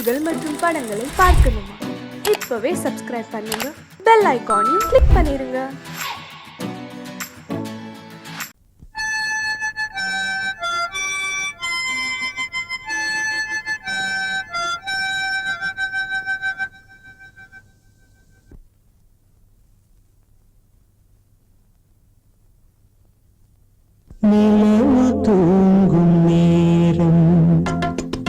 செய்திகள் மற்றும் படங்களை பார்க்கணுமா? இப்பவே சப்ஸ்கிரைப் பண்ணுங்க, பெல் ஐகானையும் கிளிக் பண்ணிருங்க. நிலவு தூங்கும் நேரம்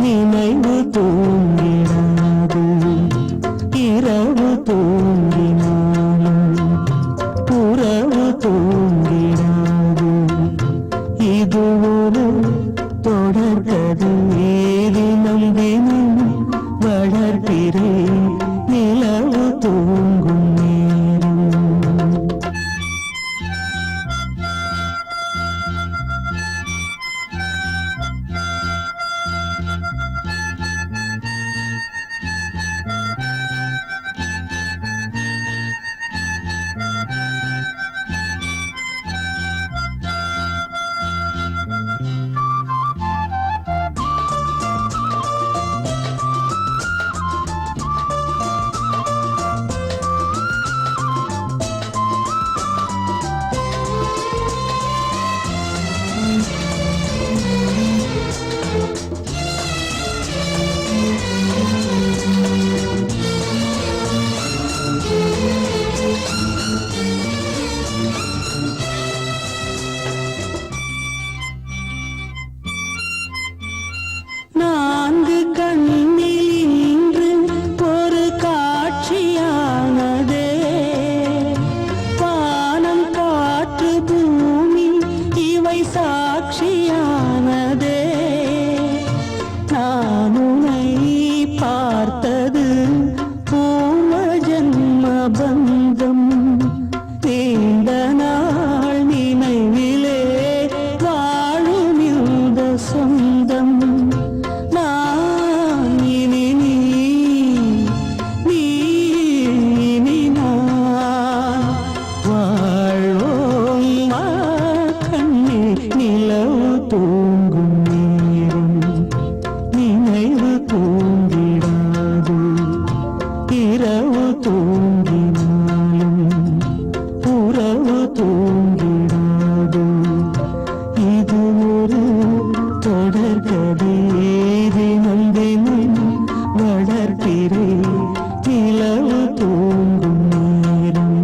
நினைவு தூங்கிடாது, இரவு தூங்கினாலும் உறவு தூங்கிடாது. இது ஒரு தொடர்கதை, தினம் தினம் வளர்கிறேன் நிலவு தூங்கும் நேரம். நான்கு கண்ணில் இன்று ஒரு காட்சியானதே, வானம் காற்று பூமி இவை சாட்சியானதே. நான் உன்னை பார்த்தது பூம ஜன்ம பந்தம், நீண்ட நாள் நினைவிலே வாழும் இந்த சொந்தம். நான் இனி நீ, நீ இனி நான், வாழ்வோம் வா கண்ணே நிலவு தூங்கும் நேரம். நினைவு தூங்கிடாது, இரவு தூங்கினாலும் உறவு தூங்கிடாது. இது ஒரு தொடர்கதை, தினம் தினம் வளர்க்கிறேன் நிலவு தூங்கும் நேரம்.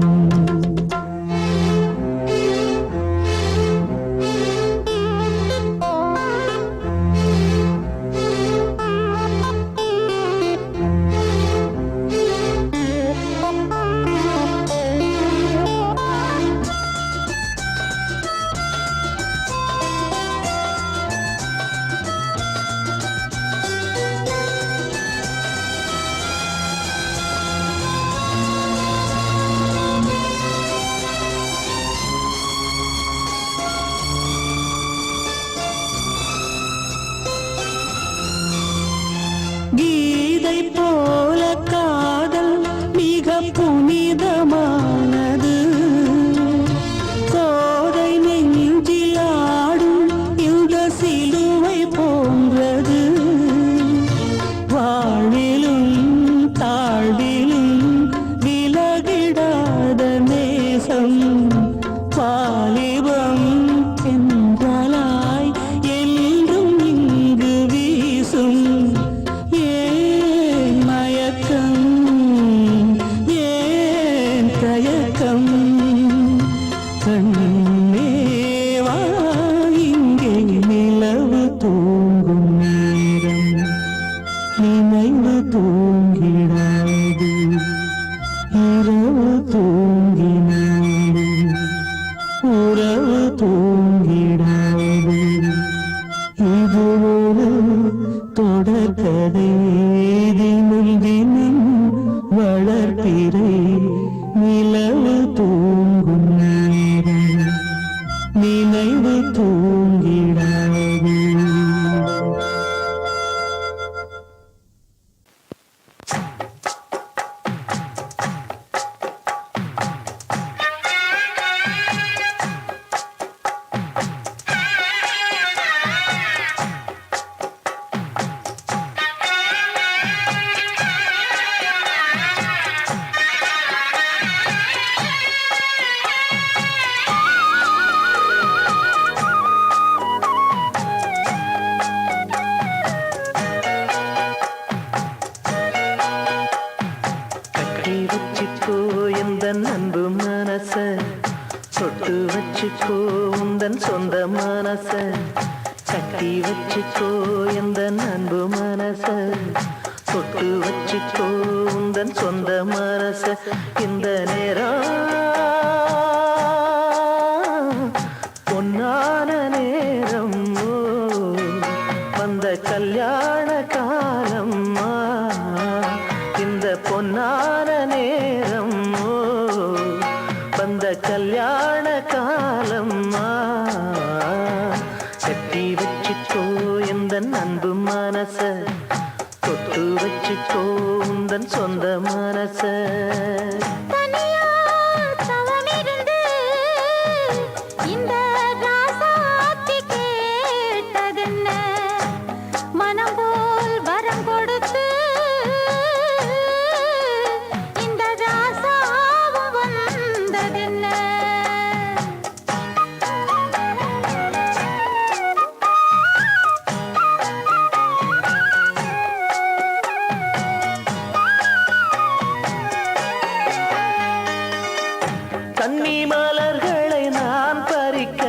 கீதை போல காதல் மிக புனிதமானது, கோதை நெஞ்சில் ஆடும் இந்த சிலுவை போன்றது. வாழ்விலும் தாழ்விலும் விலகிடாத நேசம், வாலிபம் என்றலாய் என்றும் இங்கு வீசும். ஏன் மயக்கம், ஏன் தயக்கம், கண்ணே வா இங்கே நிலவு தூங்கும் நேரம். நினைவு தூங்கிடாது, இரவு தூங்கினாலும் உறவு தூங்கிடாது. இது ஒரு தொடர்கதை, தினம் தினம் வளர்க்கிறேன் நிலவு தூங்கும் நேரம். நினைவு தூங்கிடாது. வச்சுக்கோ உந்தன் சொந்த மனச கட்டி வச்சுக்கோ எந்த அன்பு மனச தொட்டு வச்சுக்கோ உந்தன் சொந்த மனச இந்த நேரம் பொன்னான நேரம் வந்த கல்யாண காலம் இந்த பொன்னான நேரம் வந்த கல்யாண காலம் கட்டி வச்சுக்கோ எந்த அன்பு மனச தொட்டு வச்சுக்கோ உந்தன் சொந்த மனச கன்னி மலர்களை நான் பறிக்க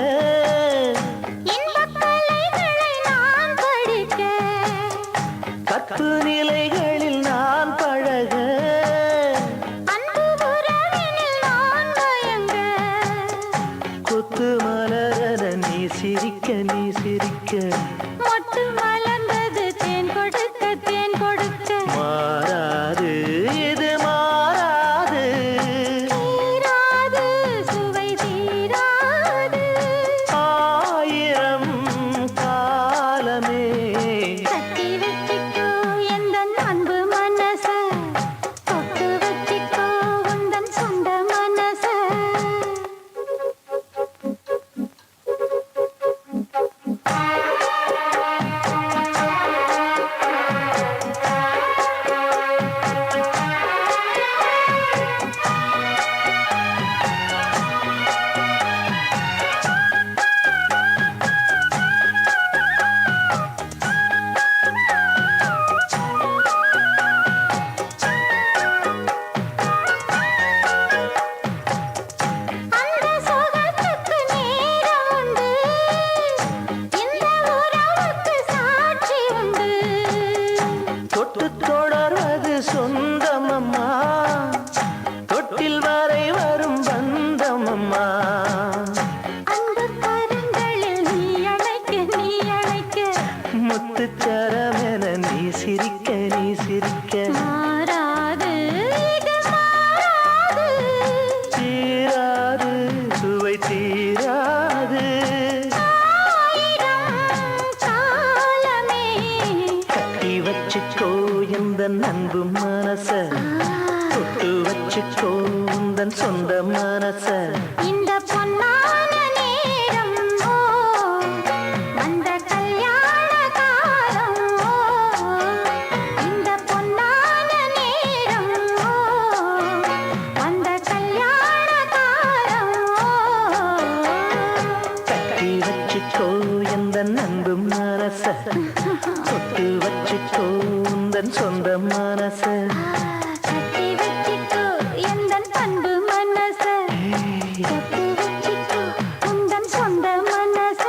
நான் படிக்க கற்பு நிலைகளில் நான் பழக கொத்து மலர நீ சிரிக்க நீ சிரிக்க மொட்டு மலர்ந்தது தேன் கொடுக்க தேன் கொடுக்க மாறாது இது மாறாது சுவை தீராது ஆயிரம் காலமே கட்டி வச்சிக்கோ எந்த அன்பு மனச தொட்டு வச்சிக்கோ உந்தன் சொந்த மனச தொடர்வது சொந்தமம்மா தொட்டில் வரை வரும் பந்தமம்மா அந்த கரங்களில் நீ அழைக்க முத்துச்சரமென நீ சிரிக்க நீ சிரிக்க மாறாது தீராது சுவை தீராது கட்டி வச்சுக்கோ எந்த அன்பு மனச தொட்டு வச்சுக்கோ உந்தன் சொந்த மனச இந்த பொன்னான நேரம் வந்த கல்யாண காலம் இந்த பொன்னான நேரம் வந்த கல்யாண காலம் கட்டி வச்சுக்கோ எந்த அன்பு மனச தொட்டு வச்சுக்கோ உந்தன் சொந்த மனச கட்டி வச்சுக்கோ எந்தன் அன்பு மனச தொட்டு வச்சுக்கோ உந்தன் சொந்த மனச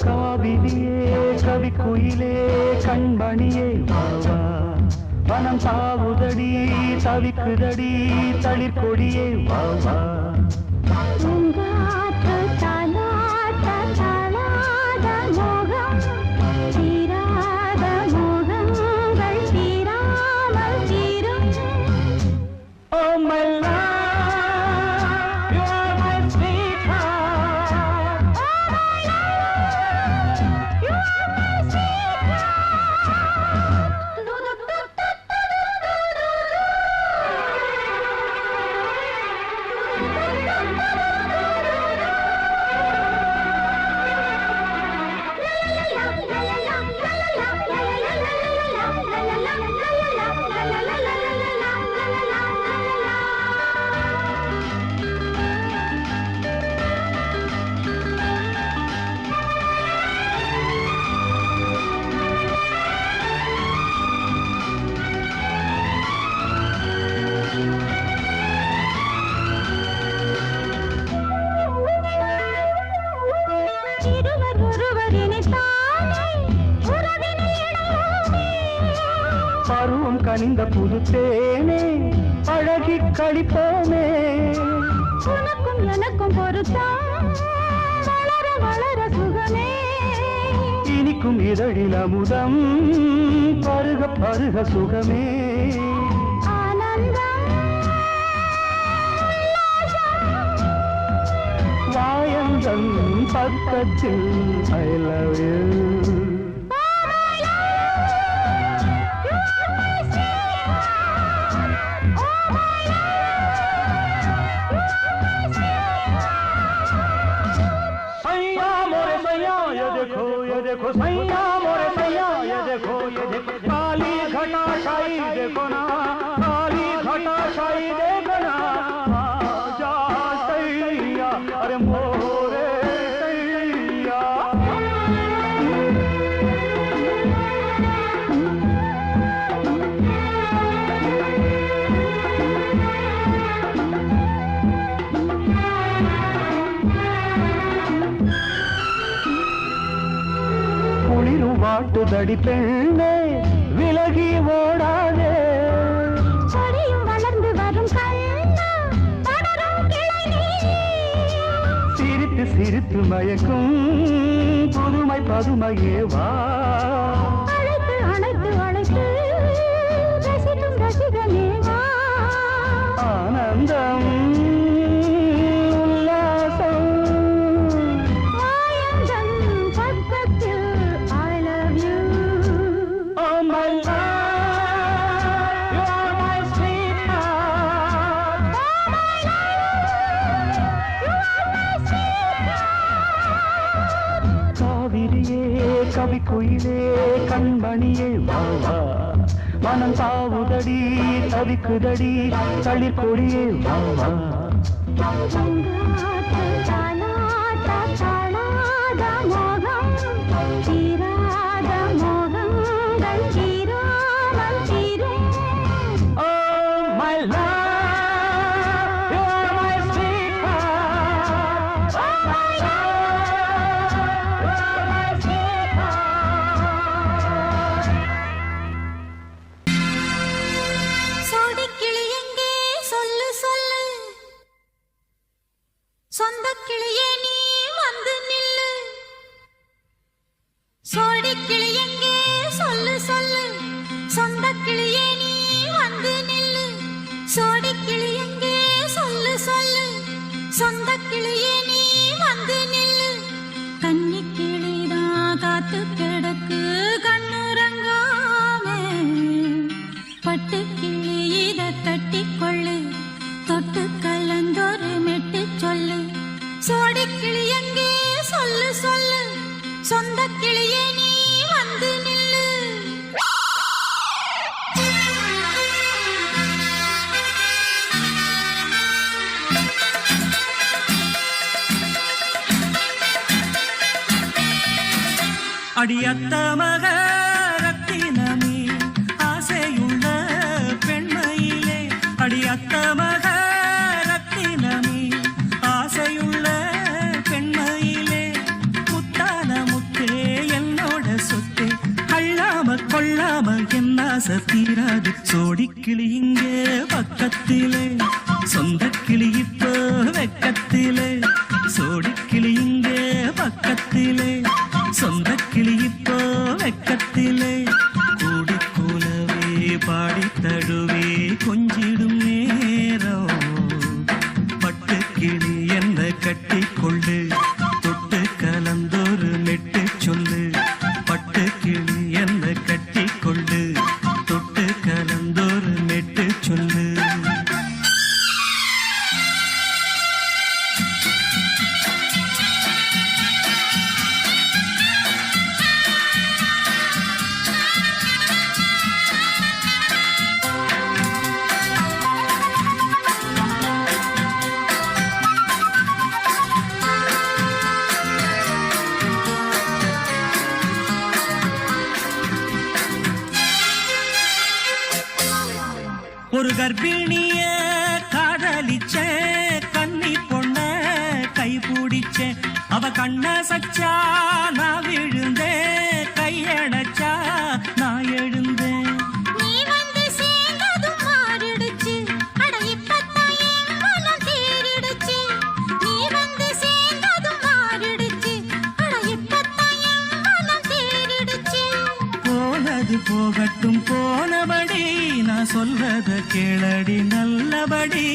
காவிரியே கவிக்குயிலே கண்மணியே வாவா வனம் சாவுதடி தவிக்குதடி தளிர்கொடியே வாவா Oh my love, you are my sweetheart. Oh my love, you are my sweetheart. ஒருவர் இணைத்தானே உறவினில் இணையோமே. பருவம் கனிந்த புது தேனே அழகி கழிப்போமே. உனக்கும் எனக்கும் பொருத்தம் வளர வளர சுகமே. இனிக்கும் இதழில் அமுதம் பருக பருக சுகமே. ஆனந்தம் வாயந்தன் பக்கத்தில் I love you. सैया मोरे सैया ये देखो सैया मोरे सैया ये देखो काली घटा शाही देखो ना, काली घटा शाही देखो ना. आजा सैया अरे मोरे सैया. குளிரும் வாட்டுதடி பெண்ணே விலகி ஓடாதே. கொடியும் வளர்ந்து வரும் கண்ணா படரும் கிளை நீ. சிரித்து சிரித்து மயக்கும் புதுமை பதுமையே வா. அழைத்து அழைத்து அழைத்து ரசிக்கும் ரசிகனே வா. ஆனந்தம் உல்லாசம் வாயந்தன் பக்கத்தில் I love you. Oh my love, you are my sweetheart. காவிரியே கவி குயிலே கண்மணியே வா வா. மனம் தாவுதடி தவிக்குதடி தளிர் கொடியே வா வா. பூங்காற்று தாலாட்ட தாழாத மோகம் தீராத மோகங்கள் தீராமல் தீரும். Oh my love, you are my sweetheart. Oh my love, you are my sweetheart. சோடிக்கிளி எங்கே சொல்லு சொல்லு, சொந்தக் கிளியே நீ வந்து நில்லு. சோடிக்கிளி எங்கே சொல்லு சொல்லு, சொந்தக் கிளியே நீ வந்து நில்லு. சோடிக்கிளி எங்கே சொல்லு சொல்லு, சொந்தக் கிளியே நீ வந்து நில்லு. கன்னிக் கிளிதான் காத்து கிடக்கு கண்ணுறங்காமே. பட்டு கிளி இத கட்டிக்கொள்ளு, தொட்டு கலந்தொரு மெட்டு சொல்லு. சோடிக்கிளி எங்கே சொல்லு சொல்லு, சொந்தக் கிளியே நீ வந்து நில்லு. அடியத்த மக ரத்தினமே ஆசையுள்ள பெண்மையிலே. அடியத்த மக ரத்தினமே ஆசையுள்ள பெண்மையிலே. முத்தான முத்தே என்னோட சொத்தே, அள்ளாம கொள்ளாம என்ன தீராது. சோடிக்கிளி இங்கே பக்கத்திலே, சொந்தக்கிளி இப்போ வெக்கத்திலே. சோடிக்கிளி இங்கே பக்கத்திலே, சொந்தக்கிளி இப்போ வெக்கத்திலே. கூடி கூலவே பாடி தழுவே கொஞ்சிடும் நேரம். பட்டு கிளி என்ன கட்டிக்கொள்ளு, தொட்டு கலந்தொரு மெட்டு சொல்லு. பட்டு கிளி என்ன கட்டிக்கொள்ளு, தொட்டு கலந்தொரு மெட்டு சொல்லு. ஒரு கர்ப்பிணிய காதலிச்ச கன்னி பொண்ண கை பிடிச்ச. அவ கண்ண சச்சா நான் விழுந்தேன், கையடைச்சா நான் எழுந்தேன். நீ வந்து சேர்ந்ததும் மாறிடுச்சு, அட இப்பத்தான் என் மனம் தேறிடுச்சு. நீ வந்து சேர்ந்ததும் மாறிடுச்சு, அட இப்பத்தான் என் மனம் தேறிடுச்சு. போனது போகட்டும் போனபடி, நான் சொல்வத கேளடி நல்லபடி.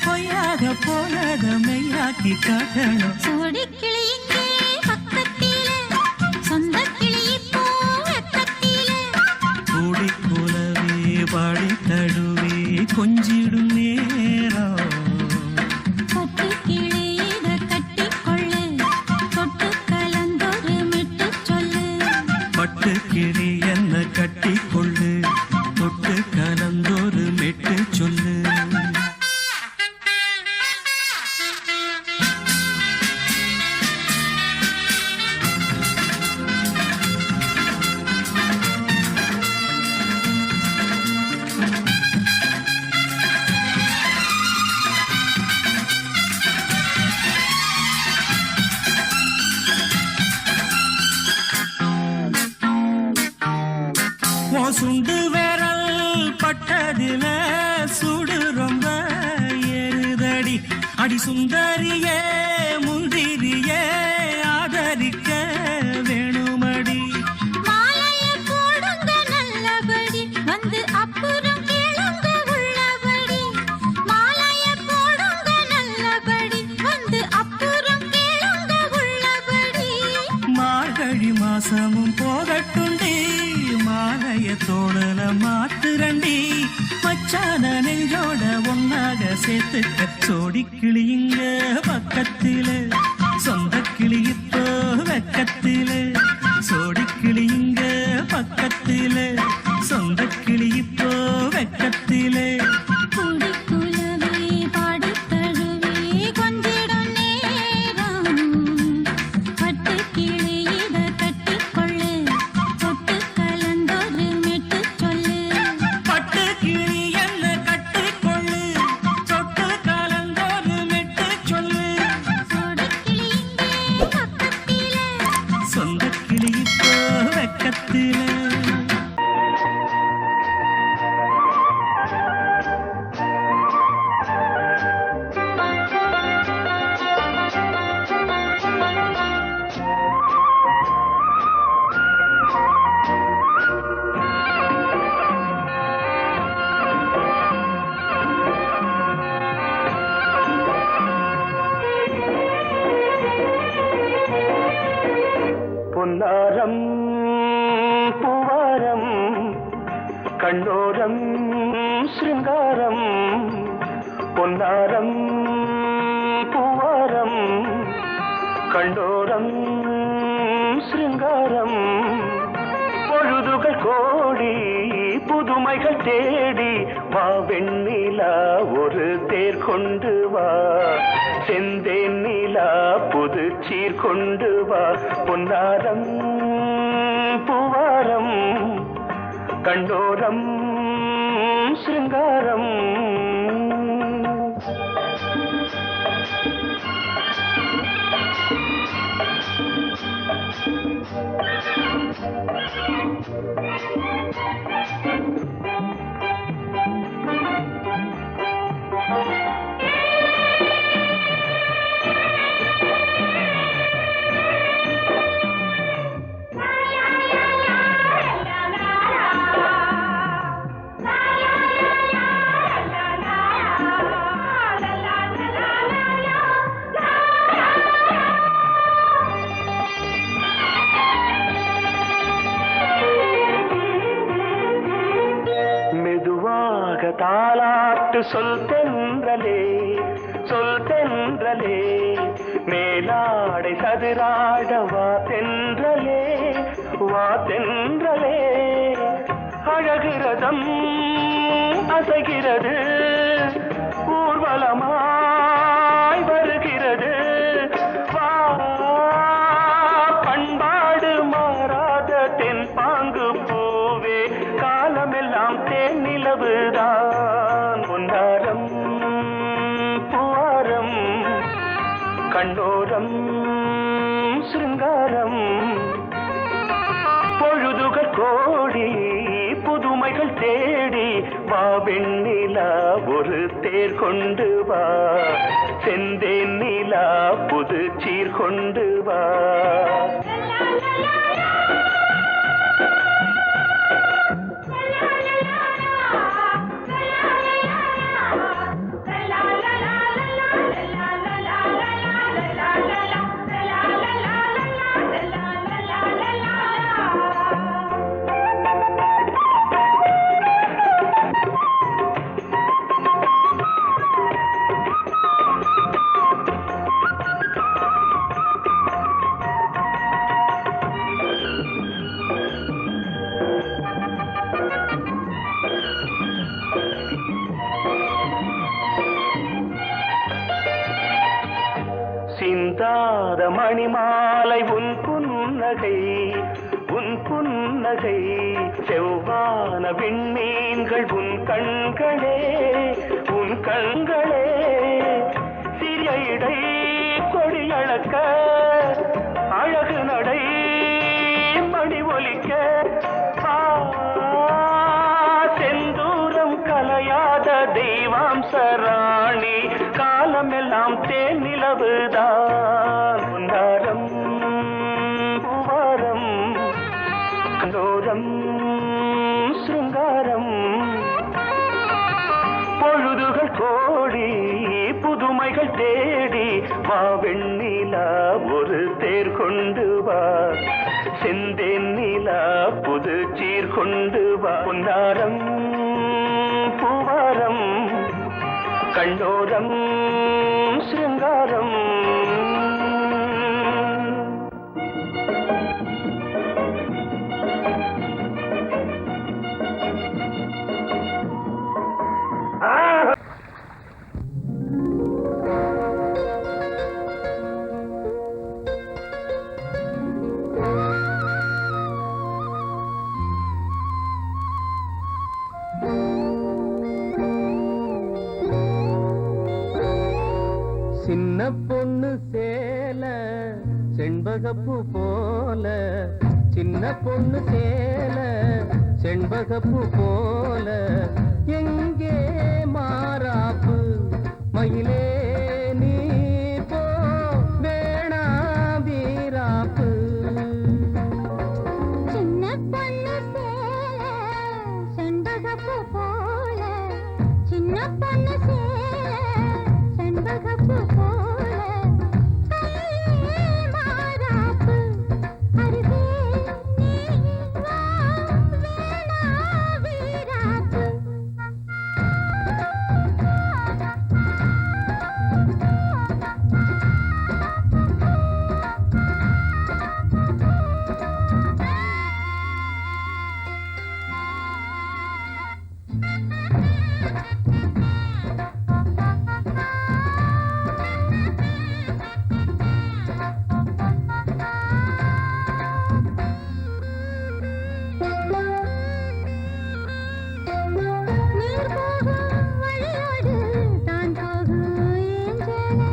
பொய்யாக போனத மெய்யாக்கி காட்டணும். சோடிக்கிளி இங்கே பக்கத்திலே, சொந்த கிளி இப்போ வெக்கத்திலே. கூடி கூலவே பாடி தழுவே கொஞ்சிடும் நேரம். பட்டு கிளி இத கட்டிக்கொள்ளு, தொட்டு கலந்தொரு மெட்டு சொல்லு. பட்டு கிளி என்ன கட்டிக்கொள்ளு, தொட்டு கலந்தொரு மெட்டு சொல்லு. சுண்டு விரல் பட்டதில சுடு ரொம்ப ஏறுதடி. அடி சுந்தரியே முந்திரியே ஆதரிக்க வேணுமடி. மாலைய போடுங்க நல்லபடி, வந்து அப்புறம் கேளுங்க உள்ளபடி. மாலைய போடுங்க நல்லபடி, வந்து அப்புறம் கேளுங்க உள்ளபடி. மார்கழி மாசமும் போகட்டுண்டி, மாலைய தோழல மாத்துரண்டி. மச்சான நெஞ்சோட ஒன்னாக சேர்த்துக்க. சோடிக்கிளிங்க பக்கத்தில, சொந்த கிளி இப்போ வெக்கத்தில. சோடிக்கிளிங்க பக்கத்தில, சொந்த கிளி இப்போ வெக்கத்தில. கூடி குலவே பாடி தழுவே கொஞ்சிடும் நேரம். பட்டு கிளி இத கட்டிக்கொள்ளு, தொட்டு கலந்தொரு மெட்டு சொல்லு. பட்டு கிளி என்ன கட்டிக்கொள்ளு, தொட்டு கலந்தொரு மெட்டு சொல்லு. சோடிக்கிளி இங்கே பக்கத்திலே, சொந்த கிளி இப்போ வெக்கத்தில. பொன்னாரம் பூவாரம் கண்ணோரம் சிருங்காரம். பொன்னாரம் பூவாரம் கண்ணோரம் சிருங்காரம். பொழுதுகள் கோடி புதுமைகள் தேடி வா வெண்ணிலா ஒரு தேர் கொண்டு வா. செந்தேன் நிலா புது சீர் கொண்டு வா. பொன்னாரம் பூவாரம் கண்டோரம் சிருங்காரம். தாலாட்டு சொல் தென்றலே சொல் தென்றலே. மேலாடை சதுராட வா தென்றலே வா தென்றலே. அழகிறதம் அசைகிறது ஊர்வலமாய் வருகிறது. வா பண்பாடு மாறாத தென் பாங்கு பூவே. காலமெல்லாம் தேன் நிலவுதான். பொன்னாரம் பூவாரம் கண்ணோரம் சிருங்காரம் பொழுதுகள் கோடி புதுமைகள் தேடி வா வெண்ணிலா ஒரு தேர் கொண்டு வா செந்தேன் நிலா புது சீர் கொண்டு வா சிந்தாத மணிமாலை உன் புன்னகை செவ்வான விண்மீன்கள் உன் கண்களே சிறிய இடை கொடியளக்க அழகு நடை மணி ஒலிக்க செந்தூரம் கலையாத தெய்வாம்சராணி காலமெல்லாம் தேன் நிலவுதான் பொன்னாரம் பூவாரம் கண்டோரம் சிருங்காரம் பொழுதுகள் கோடி புதுமைகள் தேடி வா வெண்ணிலா ஒரு தேர் கொண்டு வா செந்தேன் நிலா புது சீர் கொண்டு வா பொன்னாரம் பூவாரம் கண்டோரம் சிருங்காரம் சின்ன பொண்ணு சேல செண்பகப்பூ போல சின்ன பொண்ணு சேல செண்பகப்பூ போல எங்கே மாறாப்பு மயிலே நீ போ வேணா வீராப்பு சின்ன பொண்ணு சேல செண்பகப்பூ போல சின்ன பொண்ணு சேல செண்பகப்பூ போல கையே மாறாப்பு அருகே நீ வா வேணா வீராப்பு நீர் போகும் வழியோடு தான் போகும் ஏஞ்சலே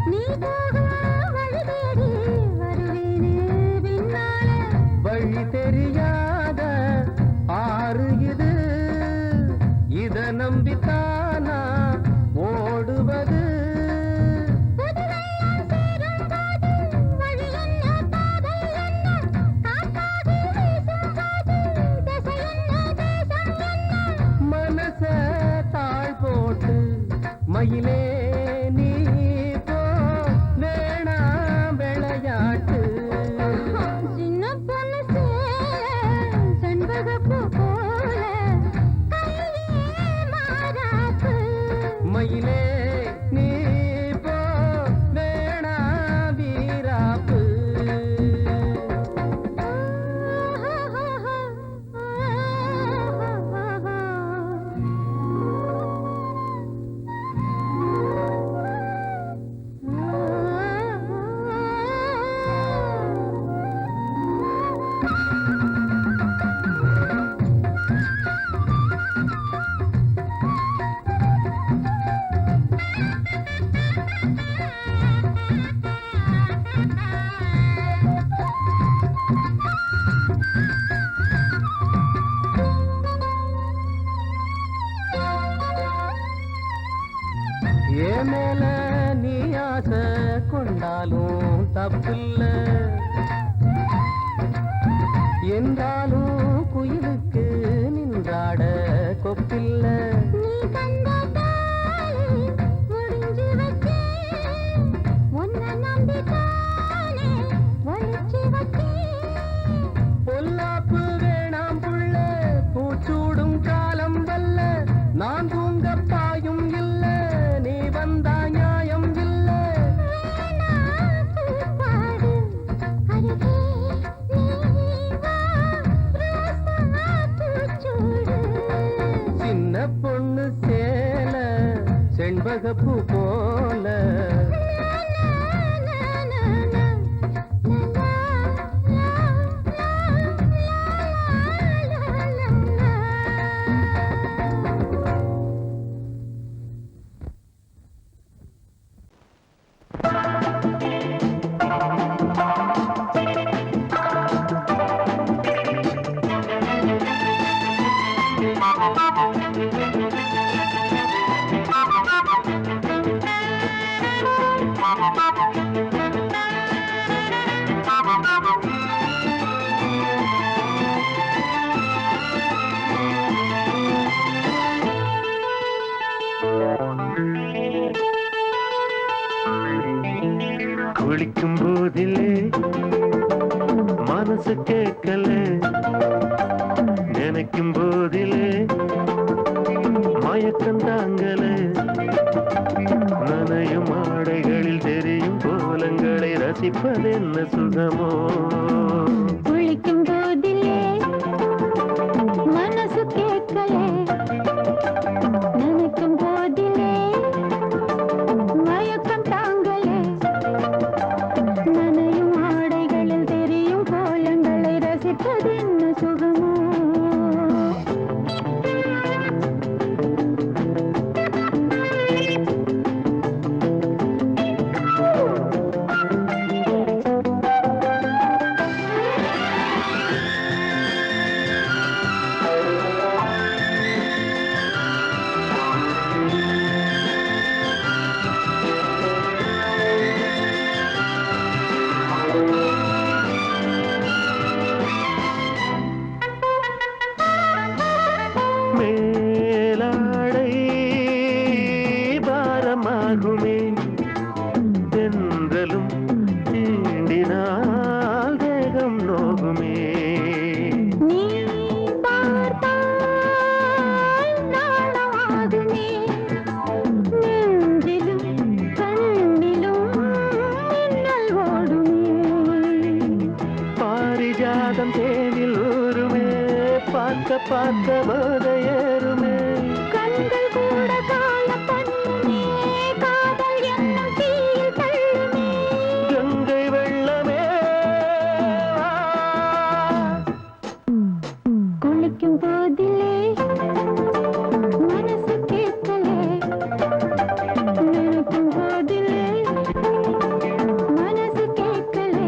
நீ போகும் வழி தேடி வருவேனே பின்னாலே வழி தெரியாத ஆறு இது இத நம்பித்தானா ஓடுவது புதுவெள்ளம் சேரும் போது வழி என்ன பாதை என்ன காற்றாகி வீசும் போது திசை என்ன தேசம் என்ன மனச தாழ் போட்டு மயிலே நீ போ இருந்தாலும் தப்பில்ல என்றாலும் குயிலுக்கு நின்றாட கொப்பில்ல நீ கண்ட தாளி முடிஞ்சு வச்சேன் உன்னை நம்பித்தானே ஒழிச்சு வச்சேன் பொல்லாப்பு வேணாம் புள்ள பூச்சூடும் காலம் வல்ல நான் தூங்க பாயும் இல்ல நீ வந்தா நியாயம் இல்ல பாடு அருகே நீ வா ரோசா பூச்சூடு சின்ன பொண்ணு சேல செண்பகப்பூ போல குளிக்கும் போதிலே மனசு கேட்கல நினைக்கும் போதிலே மயக்கம் தாங்கல நனையும் ஆடைகளில் தெரியும் கோலங்களை ரசிப்பதென்ன சுகமோ குளிக்கும் போதிலே மனசு கேட்கலே நினைக்கும் போதிலே மயக்கம் தாங்கலே நனையும் ஆடைகளில் தெரியும் கோலங்களை ரசிப்பதென்ன சுகமோ மேலாடை பாரமாகுமே தென்றலும் தீண்டினால் தேகம் நோகுமே நீ பார்த்தால் நாணமாகுமே நெஞ்சிலும் கண்ணிலும் மின்னல் ஓடுமே பாரிஜாதம் தேனில் ஊருமே பார்க்க பார்க்க போதையேறுமே கண்கள் கூட காண பண்ணுமே காதல் என்னும் தீயில் தள்ளுமே கங்கை வெள்ளமே குளிக்கும் போதிலே மனசு கேட்கலே நினைக்கும் போதிலே மனசு கேட்கலே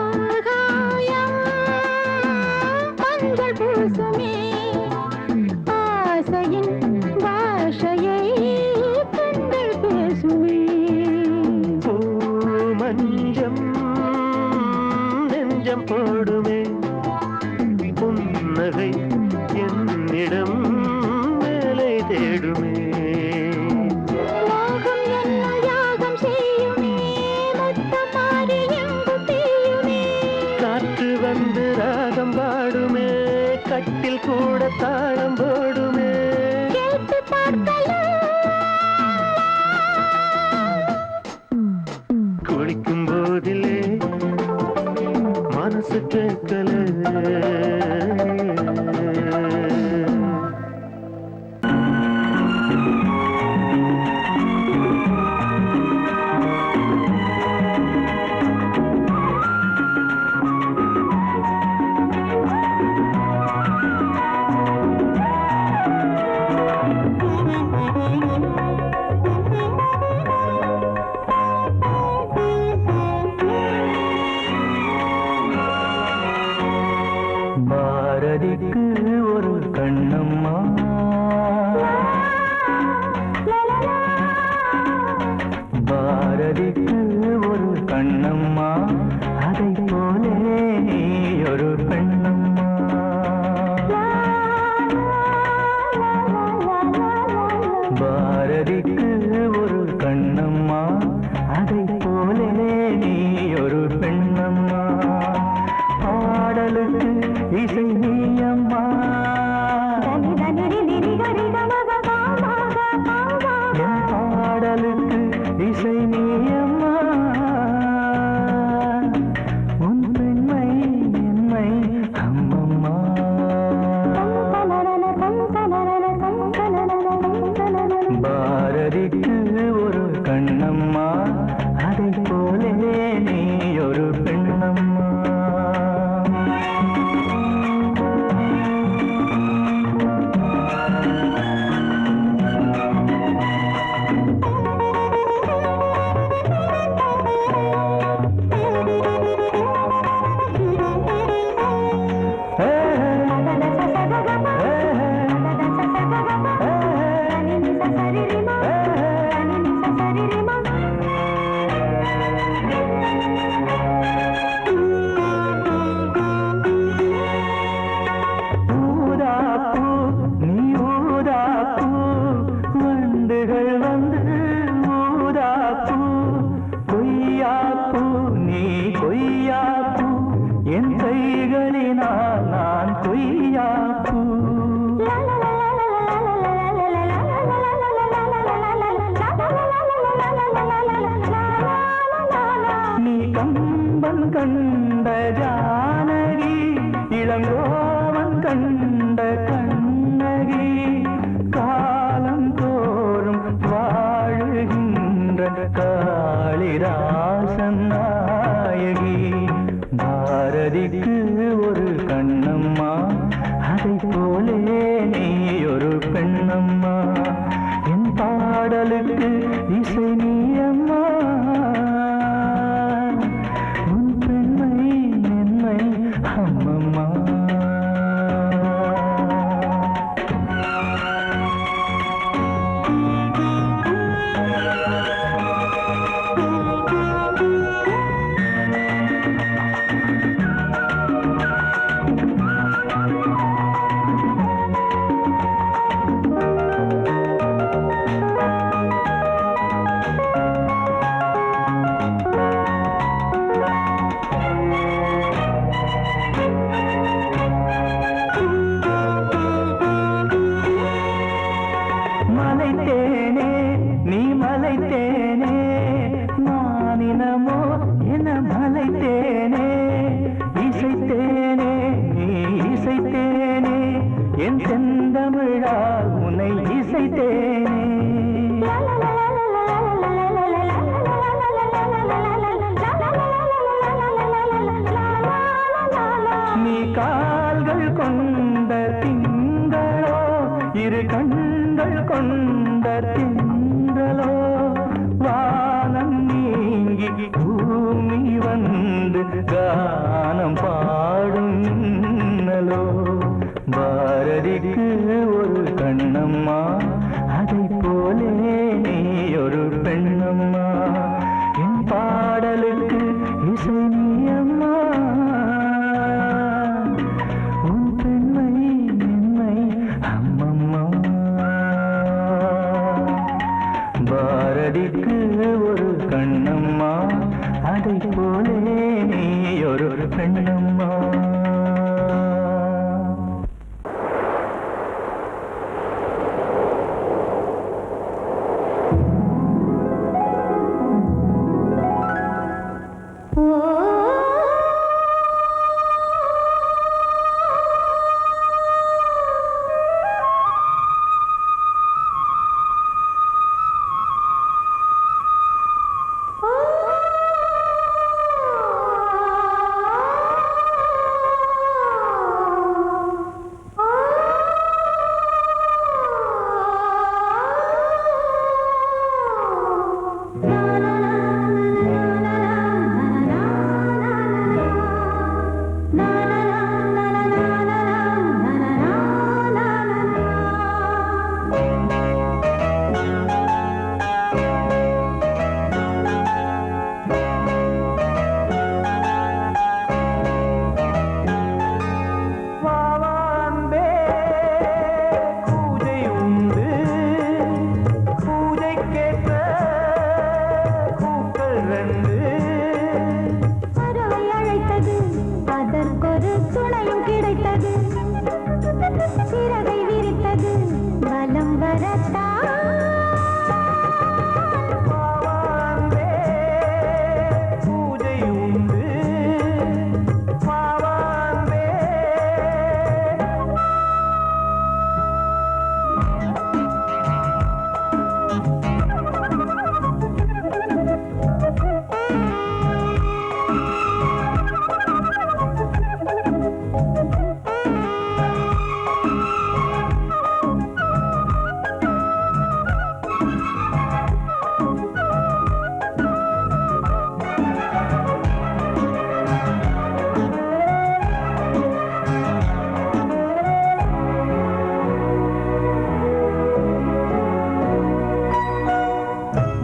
ஆகாயம் மஞ்சள் பூசுமே ஆசையின் பாஷையை கண்கள் பேசுமே பூ மஞ்சம் நெஞ்சம் போடுமே புன்னகை என்னிடம் வேலை தேடுமே மோகம் என்னும் யாகம் செய்யுமே முத்தம் மாறி எங்கும் பெய்யுமே காற்று வந்து ராகம் பாடுமே கட்டில் கூட தாளம் போடுமே கேட்டு பார்க்கலாம் குளிக்கும் போதிலே மனசு கேட்கல பாரதிக்கு ஒரு கண்ணம்மா அதை போலே நீ ஒரு பெண்ணம்மா. பாரதிக்கு ஒரு கண்ணம்மா அதை போலே நீ ஒரு பெண்ணம்மா. பாடலுக்கு இசை நீயம்மா பாடலுக்கு இசை நீயம்மா. உன் பெண்மை என்னை அம்மம்மா. பாரதிக்கு ஒரு கண்ணம்மா அதை போலே நீ ஒரு பெண்ணம்மா. கண்ட ஜானகி இளங்கோவன் கண்ட கண்ணகி காலம் தோறும் வாழுகின்ற காளிதாசன் நாயகி. பாரதிக்கு ஒரு கண்ணம்மா அதை போலே நீ ஒரு பெண்ணம்மா. என் பாடலுக்கு இசை நீயம்மா. அம்மம்மா. மலைத்தேனே நீ மலைத்தேனே நானினமோ என மலைத்தேனே. இசைத்தேனே நீ இசைத்தேனே என் செந்தமிழால் உன்னை இசைத்தேனே. நீ கால்கள் கொண்ட திங்களோ இரு கண்கள் கொண்ட திங்களோ வானம் நீங்கி பூமி வந்து கானம் பாடும் மின்னலோ. பாரதிக்கு ஒரு கண்ணம்மா அதை போலே நீ ஒரு பெண்ணம்மா. என் பாடலுக்கு இசை நீயம்மா. உன் பெண்மை என்னை அம்மம்மா. பாரதிக்கு ஒரு கண்ணம்மா அதை போலே நீ ஒரு பெண்ணம்மா. Oh ரெண்டு பறவை அழைத்தது அதற்கொரு துணையும் கிடைத்தது சிறகை விரித்தது வலம் வரத்தா பாவாந்தே பூஜை உண்டு பாவாந்தே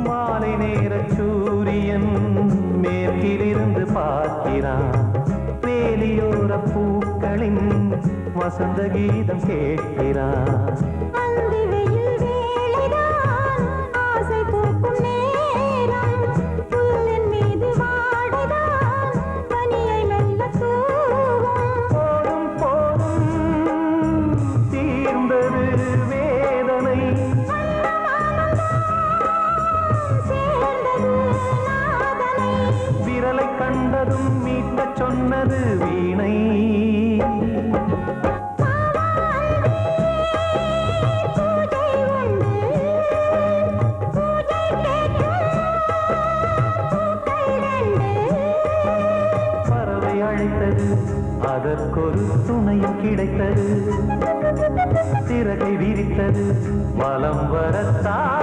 மாலை நேர சூரியன் மேற்கிலிருந்து பார்க்கிறான் வேலியோர பூக்களின் வசந்த கீதம் கேட்கிறான் அந்தி வெயில் வேளைதான் ஆசை பூக்கும் நேரம் புல்லின் மீது வாடைதான் பனியை மெல்ல தூவும் போதும் போதும் தீர்ந்தது வேதனை சேர்ந்தது நாதனை விரலை கண்டதும் மீட்டச் சொன்னது வீணை பூஜை உண்டு பூஜை கேட்கும் பூக்கள் ரெண்டு பறவை அழைத்தது அதற்கொரு துணையும் கிடைத்தது சிறகை விரித்தது வலம் வரத்தான்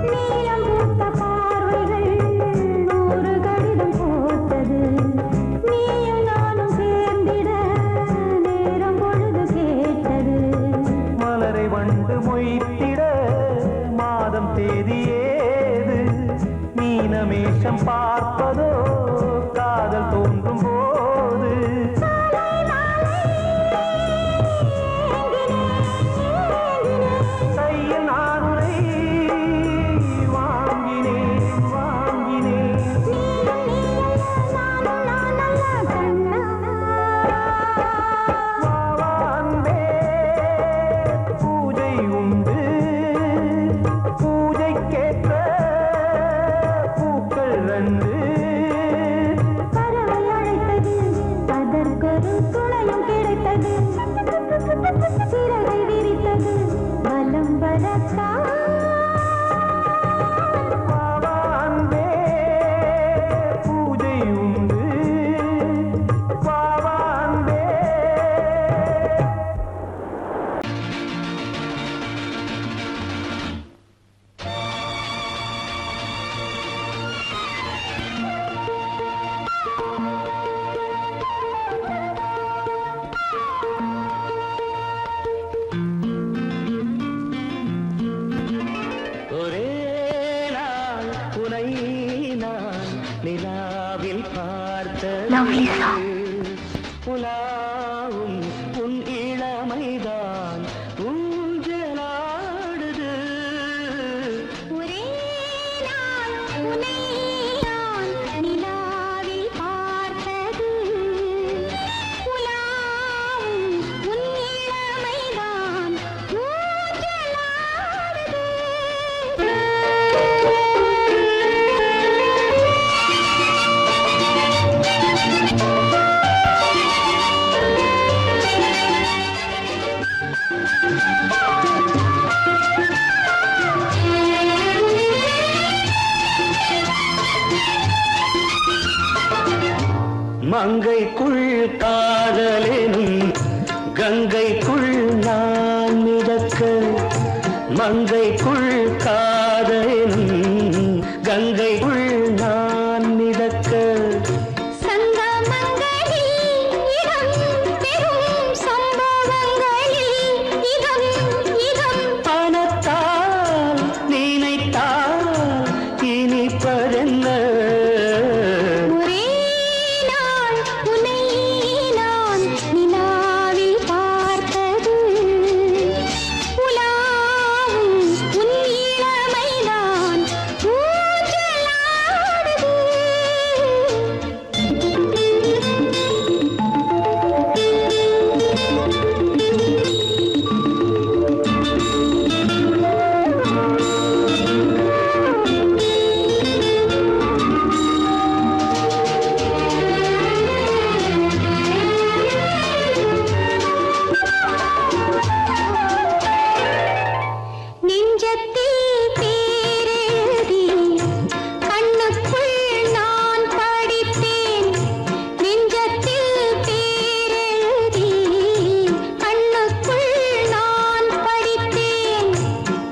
நீலம் பூத்த பார்வைகள் நூறு கடிதம் போட்டது நீயும் நானும் சேர்ந்திட நேரம் பொழுது கேட்டது மலரை வண்டு மொய்த்திட மாதம் தேதி ஏது மீனமேஷம் பார்ப்பதோ காதல் தோன்றும் போது கையில் நானுரை வாங்கினேன் வாங்கினேன் வாவாந்தே பூஜை உண்டு பூஜைக்கேற்ற பூக்கள் ரெண்டு பறவை அழைத்தது அதற்கொரு துணையும் கிடைத்தது சிறகை விரித்தது வலம் வரத்தா வாவாந்தே பூஜை உண்டு வாவாந்தே ஒரே நாள் உனை நான் நிலாவில் பார்த்தது உலாவும் உன் இளமைதான் ஊஞ்சலாடுது ஒரே நாள் உன்னை நான் நிலாவில் பார்த்தது உலாவும் உன் இளமைதான் ஊஞ்சலாடுது மங்கைக்குள் காதலெனும் கங்கைக்குள் நான் மிதக்க மங்கைக்குள் காதலெனும் கங்கைக்குள் நான் மிதக்க பணத்தால் நினைத்தால் இனிப்பதென்ன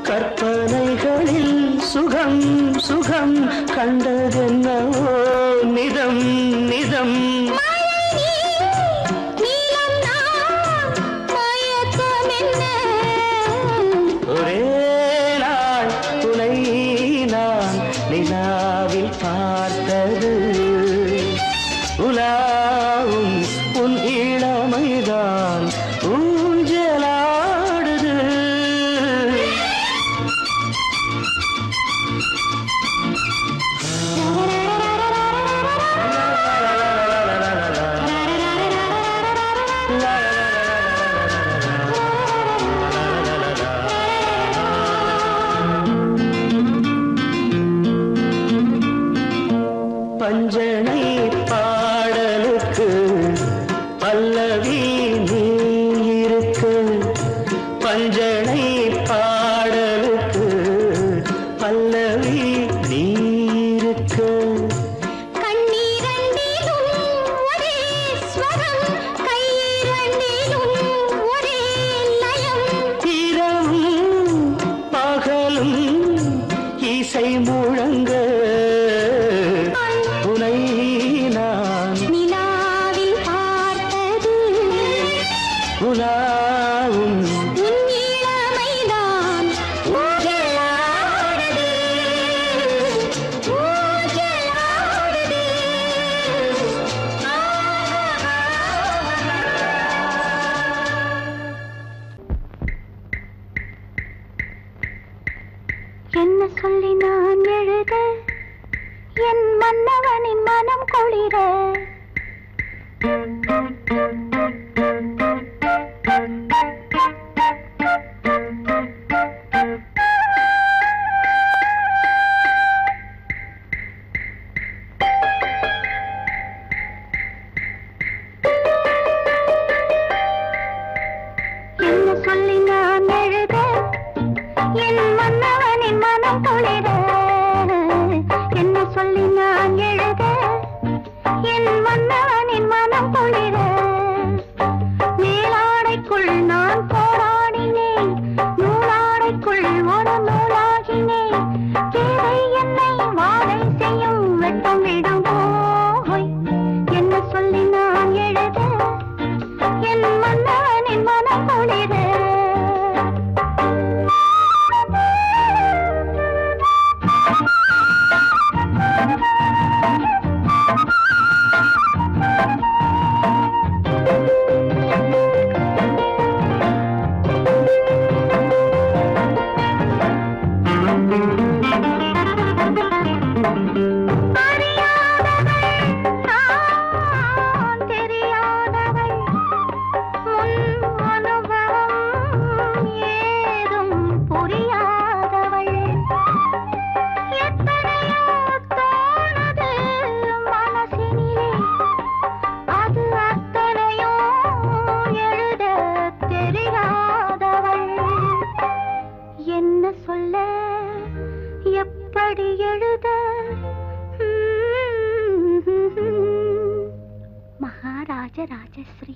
கற்பனைகளில் சுகம் சுகம் கண்டதென்னவோ நிதம் நிதம் ஒரே நாள் துணை நான் நிலாவில் பார்த்தது உலாவும் உன் இளமைதான் ஊஞ்சலாடுது பஞ்சனை பாடலுக்கு பல்லவி நீ இருக்கு பஞ்சனை பாடலுக்கு பல்லவி நீ இருக்கு இரவும் பகலும் இசை முழங்க உனை நான் உலாவும் என்ன சொல்லி நான் எழுத என் மன்னவனின் மனம் குளிர என்ன சொல்லி நான் எழுத என் மன்னவனின் மனம் குளிர என்ன சொல்லி நான் எழுத என் ராஜராஜஸ்ரீ